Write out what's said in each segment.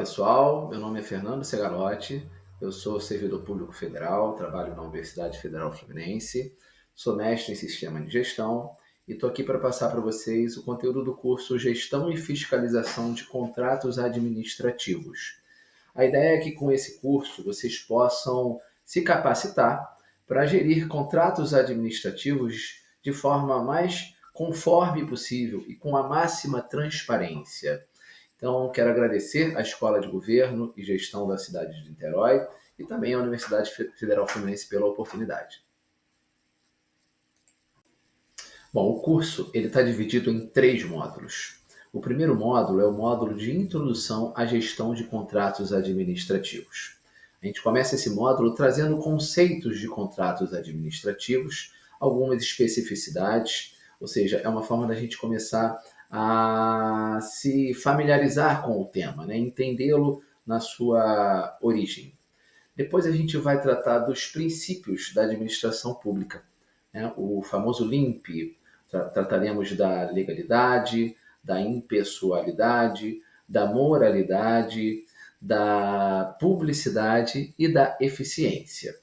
pessoal, meu nome é Fernando Segalotti, eu sou servidor público federal, trabalho na Universidade Federal Fluminense, sou mestre em Sistema de Gestão e estou aqui para passar para vocês o conteúdo do curso Gestão e Fiscalização de Contratos Administrativos. A ideia é que com esse curso vocês possam se capacitar para gerir contratos administrativos de forma mais conforme possível e com a máxima transparência. Então, quero agradecer à Escola de Governo e Gestão da cidade de Niterói e também à Universidade Federal Fluminense pela oportunidade. Bom, o curso está dividido em 3 módulos. O primeiro módulo é o módulo de Introdução à Gestão de Contratos Administrativos. A gente começa esse módulo trazendo conceitos de contratos administrativos, algumas especificidades, ou seja, é uma forma da gente começar a se familiarizar com o tema, né? Entendê-lo na sua origem. Depois a gente vai tratar dos princípios da administração pública, né? O famoso LIMP. Trataremos da legalidade, da impessoalidade, da moralidade, da publicidade e da eficiência.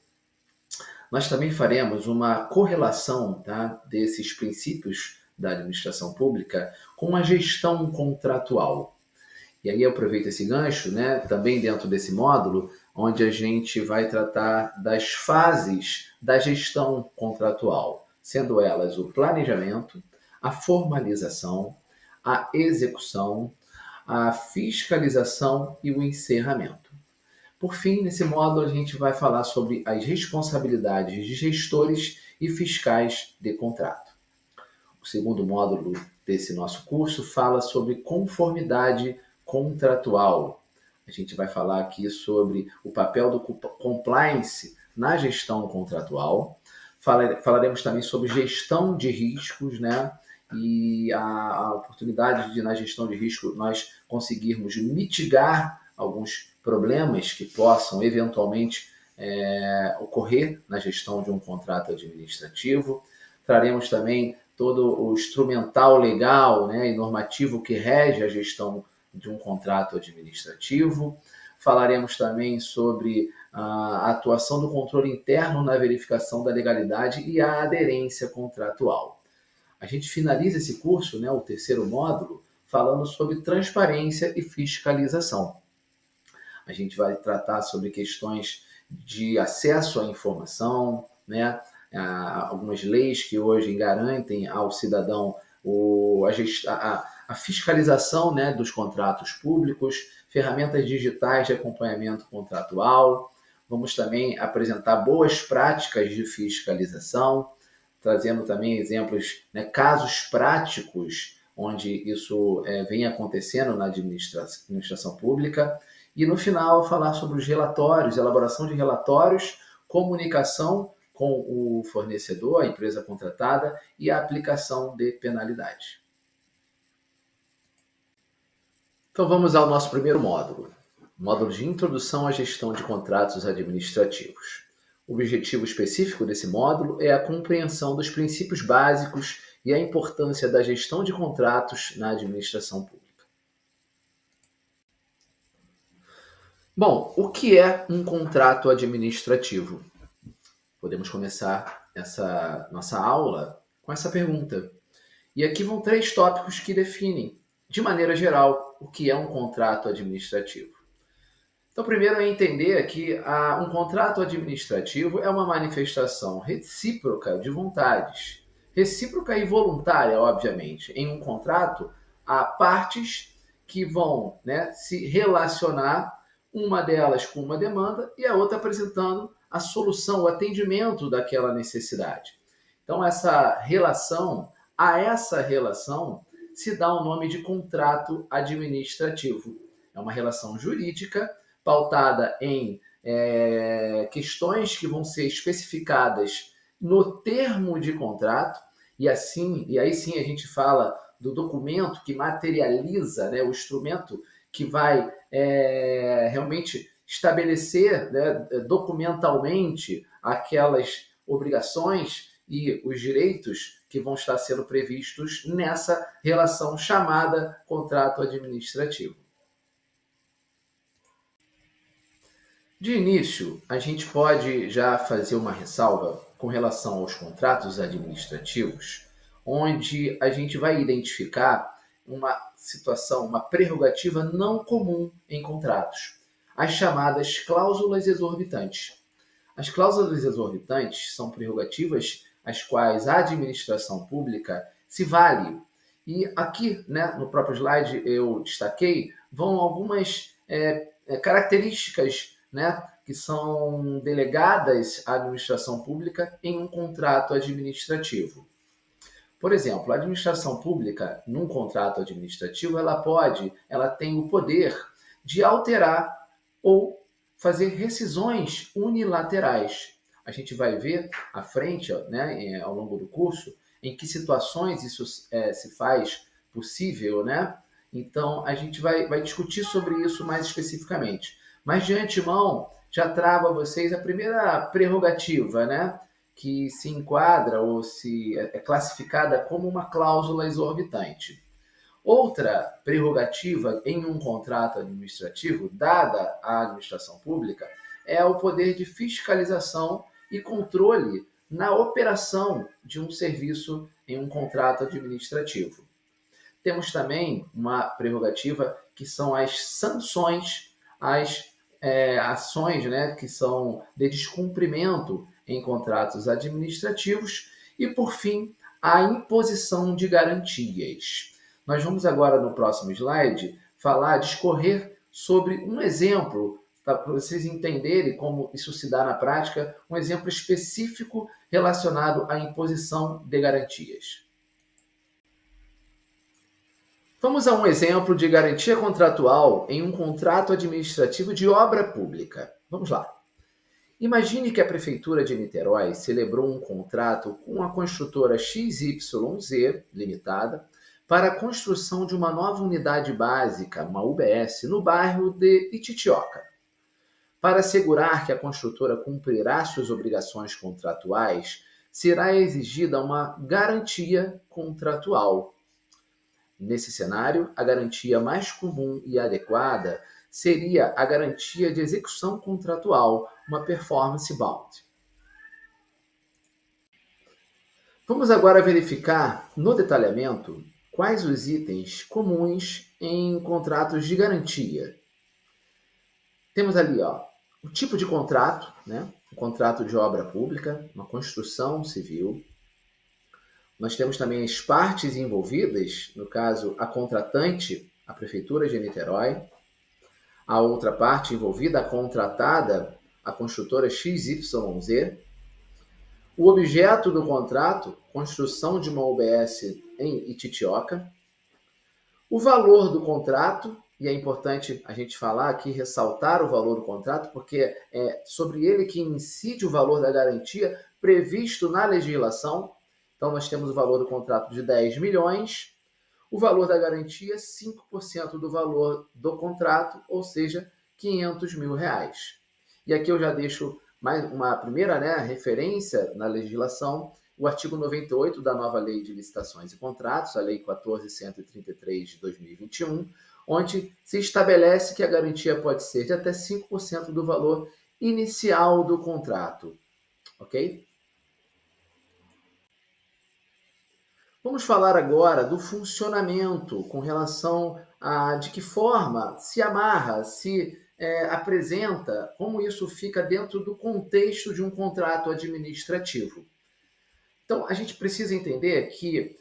Nós também faremos uma correlação, tá, desses princípios da administração pública com a gestão contratual. E aí eu aproveito esse gancho, né, também dentro desse módulo, onde a gente vai tratar das fases da gestão contratual, sendo elas o planejamento, a formalização, a execução, a fiscalização e o encerramento. Por fim, nesse módulo a gente vai falar sobre as responsabilidades de gestores e fiscais de contrato. O segundo módulo desse nosso curso fala sobre conformidade contratual. A gente vai falar aqui sobre o papel do compliance na gestão contratual. Falaremos também sobre gestão de riscos, né? E a oportunidade de, na gestão de risco, nós conseguirmos mitigar alguns problemas que possam eventualmente ocorrer na gestão de um contrato administrativo. Traremos também todo o instrumental legal, né, e normativo que rege a gestão de um contrato administrativo. Falaremos também sobre a atuação do controle interno na verificação da legalidade e a aderência contratual. A gente finaliza esse curso, né, o terceiro módulo, falando sobre transparência e fiscalização. A gente vai tratar sobre questões de acesso à informação, né? Algumas leis que hoje garantem ao cidadão a fiscalização, né, dos contratos públicos, ferramentas digitais de acompanhamento contratual. Vamos também apresentar boas práticas de fiscalização, trazendo também exemplos, né, casos práticos onde isso vem acontecendo na administração pública. E no final falar sobre os relatórios, elaboração de relatórios, comunicação com o fornecedor, a empresa contratada e a aplicação de penalidade. Então vamos ao nosso primeiro módulo, módulo de Introdução à Gestão de Contratos Administrativos. O objetivo específico desse módulo é a compreensão dos princípios básicos e a importância da gestão de contratos na administração pública. Bom, o que é um contrato administrativo? Podemos começar essa nossa aula com essa pergunta. E aqui vão 3 tópicos que definem, de maneira geral, o que é um contrato administrativo. Então, primeiro é entender que um contrato administrativo é uma manifestação recíproca de vontades. Recíproca e voluntária, obviamente. Em um contrato, há partes que vão, né, se relacionar, uma delas com uma demanda e a outra apresentando a solução, o atendimento daquela necessidade. Então, a essa relação se dá o nome de contrato administrativo. É uma relação jurídica pautada em questões que vão ser especificadas no termo de contrato, e aí sim a gente fala do documento que materializa, né, o instrumento que vai realmente estabelecer, né, documentalmente aquelas obrigações e os direitos que vão estar sendo previstos nessa relação chamada contrato administrativo. De início, a gente pode já fazer uma ressalva com relação aos contratos administrativos, onde a gente vai identificar uma situação, uma prerrogativa não comum em contratos, as chamadas cláusulas exorbitantes. As cláusulas exorbitantes são prerrogativas às quais a administração pública se vale. E aqui, né, no próprio slide eu destaquei, vão algumas características, né, que são delegadas à administração pública em um contrato administrativo. Por exemplo, a administração pública, num contrato administrativo, ela tem o poder de alterar ou fazer rescisões unilaterais. A gente vai ver à frente, né, ao longo do curso, em que situações isso se faz possível, né? Então, a gente vai discutir sobre isso mais especificamente. Mas, de antemão, já trago a vocês a primeira prerrogativa, né? Que se enquadra ou se é classificada como uma cláusula exorbitante. Outra prerrogativa em um contrato administrativo, dada à administração pública, é o poder de fiscalização e controle na operação de um serviço em um contrato administrativo. Temos também uma prerrogativa que são as sanções, as ações, né, que são de descumprimento em contratos administrativos e, por fim, a imposição de garantias. Nós vamos agora, no próximo slide, discorrer sobre um exemplo, para vocês entenderem como isso se dá na prática, um exemplo específico relacionado à imposição de garantias. Vamos a um exemplo de garantia contratual em um contrato administrativo de obra pública. Vamos lá. Imagine que a Prefeitura de Niterói celebrou um contrato com a construtora XYZ Limitada para a construção de uma nova unidade básica, uma UBS, no bairro de Ititioca. Para assegurar que a construtora cumprirá suas obrigações contratuais, será exigida uma garantia contratual. Nesse cenário, a garantia mais comum e adequada seria a garantia de execução contratual, uma performance bond. Vamos agora verificar no detalhamento quais os itens comuns em contratos de garantia. Temos ali, o tipo de contrato, né? Um contrato de obra pública, uma construção civil. Nós temos também as partes envolvidas, no caso, a contratante, a Prefeitura de Niterói, a outra parte envolvida, a contratada, a construtora XYZ, o objeto do contrato, construção de uma UBS em Ititioca, o valor do contrato, e é importante a gente falar aqui, ressaltar o valor do contrato, porque é sobre ele que incide o valor da garantia previsto na legislação. Então, nós temos o valor do contrato de 10 milhões, o valor da garantia 5% do valor do contrato, ou seja, 500 mil reais. E aqui eu já deixo mais uma primeira, né, referência na legislação, o artigo 98 da nova Lei de Licitações e Contratos, a Lei 14.133 de 2021, onde se estabelece que a garantia pode ser de até 5% do valor inicial do contrato. Ok? Vamos falar agora do funcionamento com relação a de que forma se amarra, se apresenta, como isso fica dentro do contexto de um contrato administrativo. Então, a gente precisa entender que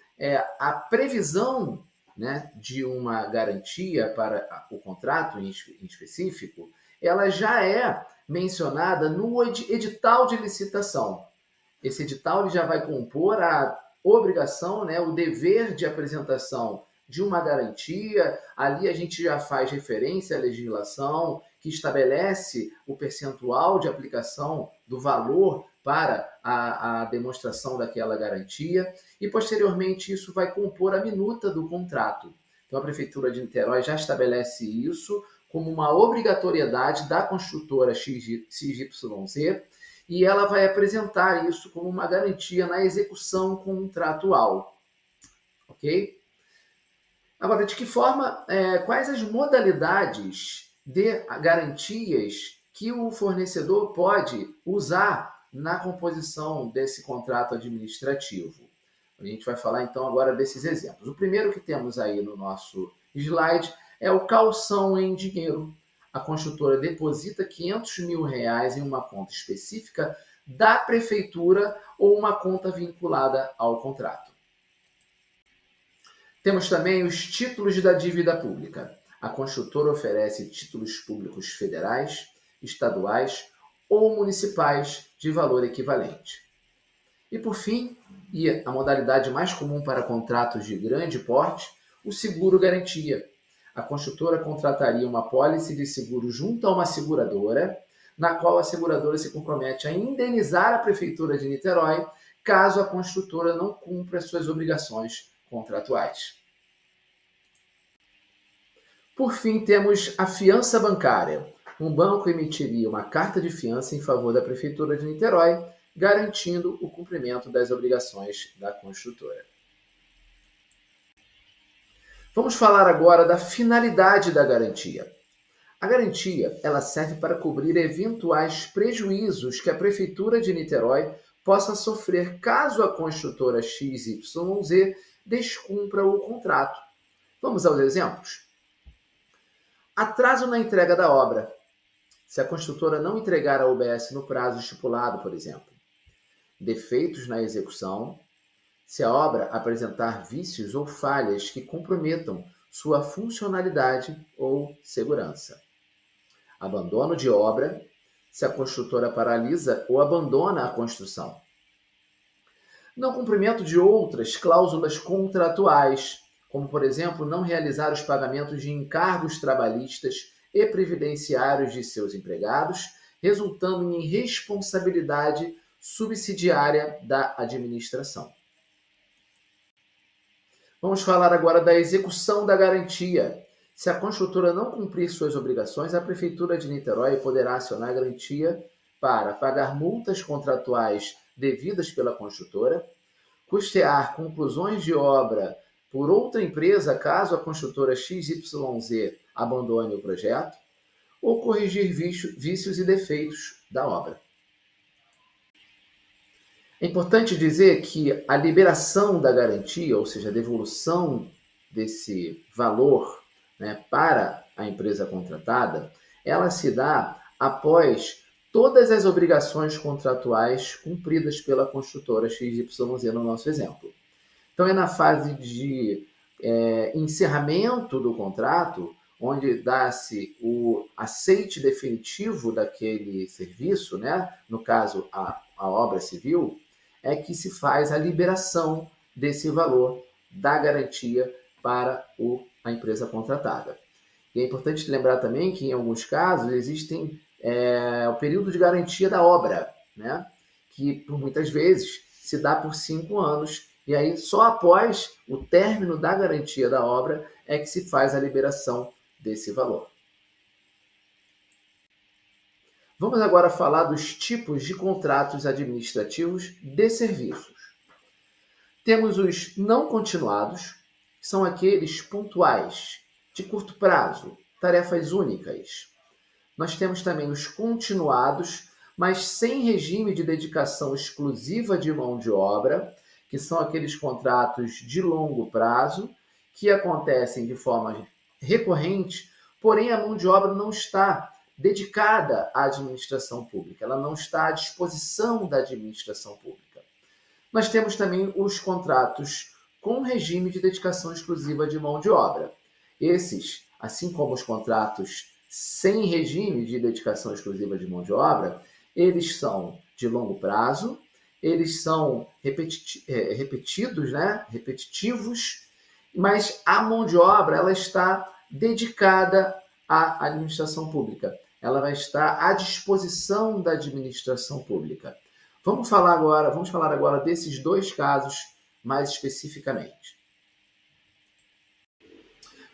a previsão, né, de uma garantia para o contrato em específico, ela já é mencionada no edital de licitação. Esse edital ele já vai compor a obrigação, né, o dever de apresentação de uma garantia. Ali a gente já faz referência à legislação que estabelece o percentual de aplicação do valor para a demonstração daquela garantia e, posteriormente, isso vai compor a minuta do contrato. Então, a Prefeitura de Niterói já estabelece isso como uma obrigatoriedade da construtora XYZ e ela vai apresentar isso como uma garantia na execução contratual. Ok? Agora, de que forma, quais as modalidades de garantias que o fornecedor pode usar na composição desse contrato administrativo. A gente vai falar então agora desses exemplos. O primeiro que temos aí no nosso slide é o calção em dinheiro. A construtora deposita R$ 500 mil em uma conta específica da prefeitura ou uma conta vinculada ao contrato. Temos também os títulos da dívida pública. A construtora oferece títulos públicos federais, estaduais ou municipais de valor equivalente. E por fim, e a modalidade mais comum para contratos de grande porte, o seguro-garantia. A construtora contrataria uma pólice de seguro junto a uma seguradora, na qual a seguradora se compromete a indenizar a Prefeitura de Niterói caso a construtora não cumpra suas obrigações contratuais. Por fim, temos a fiança bancária. Um banco emitiria uma carta de fiança em favor da Prefeitura de Niterói, garantindo o cumprimento das obrigações da construtora. Vamos falar agora da finalidade da garantia. A garantia ela serve para cobrir eventuais prejuízos que a Prefeitura de Niterói possa sofrer caso a construtora XYZ descumpra o contrato. Vamos aos exemplos? Atraso na entrega da obra. Se a construtora não entregar a UBS no prazo estipulado, por exemplo. Defeitos na execução. Se a obra apresentar vícios ou falhas que comprometam sua funcionalidade ou segurança. Abandono de obra. Se a construtora paralisa ou abandona a construção. Não cumprimento de outras cláusulas contratuais, como, por exemplo, não realizar os pagamentos de encargos trabalhistas e previdenciários de seus empregados, resultando em responsabilidade subsidiária da administração. Vamos falar agora da execução da garantia. Se a construtora não cumprir suas obrigações, a Prefeitura de Niterói poderá acionar a garantia para pagar multas contratuais devidas pela construtora, custear conclusões de obra por outra empresa caso a construtora XYZ abandone o projeto, ou corrigir vícios e defeitos da obra. É importante dizer que a liberação da garantia, ou seja, a devolução desse valor, né, para a empresa contratada, ela se dá após todas as obrigações contratuais cumpridas pela construtora XYZ no nosso exemplo. Então, é na fase de encerramento do contrato, onde dá-se o aceite definitivo daquele serviço, né? No caso, a obra civil, é que se faz a liberação desse valor da garantia para a empresa contratada. E é importante lembrar também que, em alguns casos, existem o período de garantia da obra, né? Que, por muitas vezes, se dá por 5 anos, e aí só após o término da garantia da obra é que se faz a liberação desse valor. Vamos agora falar dos tipos de contratos administrativos de serviços. Temos os não continuados, que são aqueles pontuais, de curto prazo, tarefas únicas. Nós temos também os continuados, mas sem regime de dedicação exclusiva de mão de obra, que são aqueles contratos de longo prazo, que acontecem de forma recorrente, porém a mão de obra não está dedicada à administração pública, ela não está à disposição da administração pública. Nós temos também os contratos com regime de dedicação exclusiva de mão de obra. Esses, assim como os contratos sem regime de dedicação exclusiva de mão de obra, eles são de longo prazo, eles são repetidos, né? Repetitivos, mas a mão de obra ela está dedicada à administração pública. Ela vai estar à disposição da administração pública. Vamos falar agora desses dois casos mais especificamente.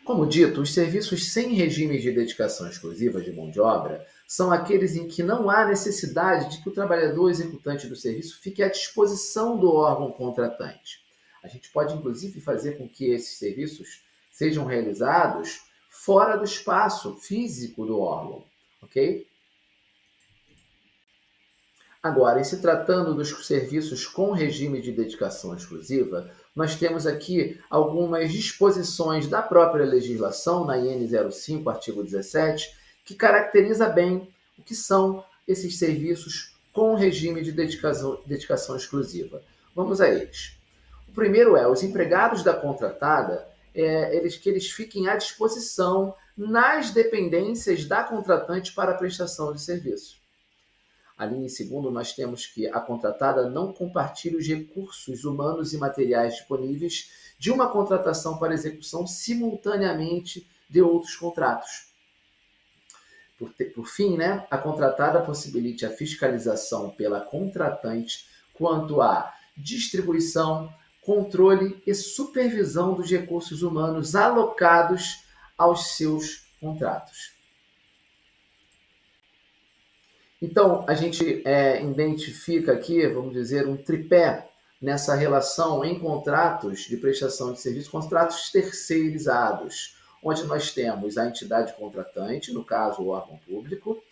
Como dito, os serviços sem regime de dedicação exclusiva de mão de obra são aqueles em que não há necessidade de que o trabalhador executante do serviço fique à disposição do órgão contratante. A gente pode, inclusive, fazer com que esses serviços sejam realizados fora do espaço físico do órgão, ok? Agora, em se tratando dos serviços com regime de dedicação exclusiva, nós temos aqui algumas disposições da própria legislação, na IN 05, artigo 17, que caracteriza bem o que são esses serviços com regime de dedicação exclusiva. Vamos a eles. O primeiro é, os empregados da contratada, que eles fiquem à disposição nas dependências da contratante para a prestação de serviço. Ali em segundo, nós temos que a contratada não compartilhe os recursos humanos e materiais disponíveis de uma contratação para execução simultaneamente de outros contratos. Por fim, né, a contratada possibilite a fiscalização pela contratante quanto à distribuição, controle e supervisão dos recursos humanos alocados aos seus contratos. Então, a gente identifica aqui, vamos dizer, um tripé nessa relação em contratos de prestação de serviço, contratos terceirizados, onde nós temos a entidade contratante, no caso o órgão público,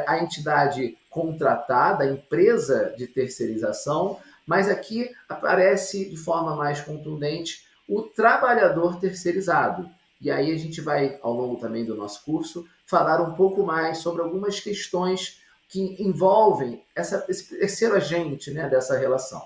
a entidade contratada, a empresa de terceirização, mas aqui aparece de forma mais contundente o trabalhador terceirizado. E aí a gente vai, ao longo também do nosso curso, falar um pouco mais sobre algumas questões que envolvem esse terceiro agente, né, dessa relação.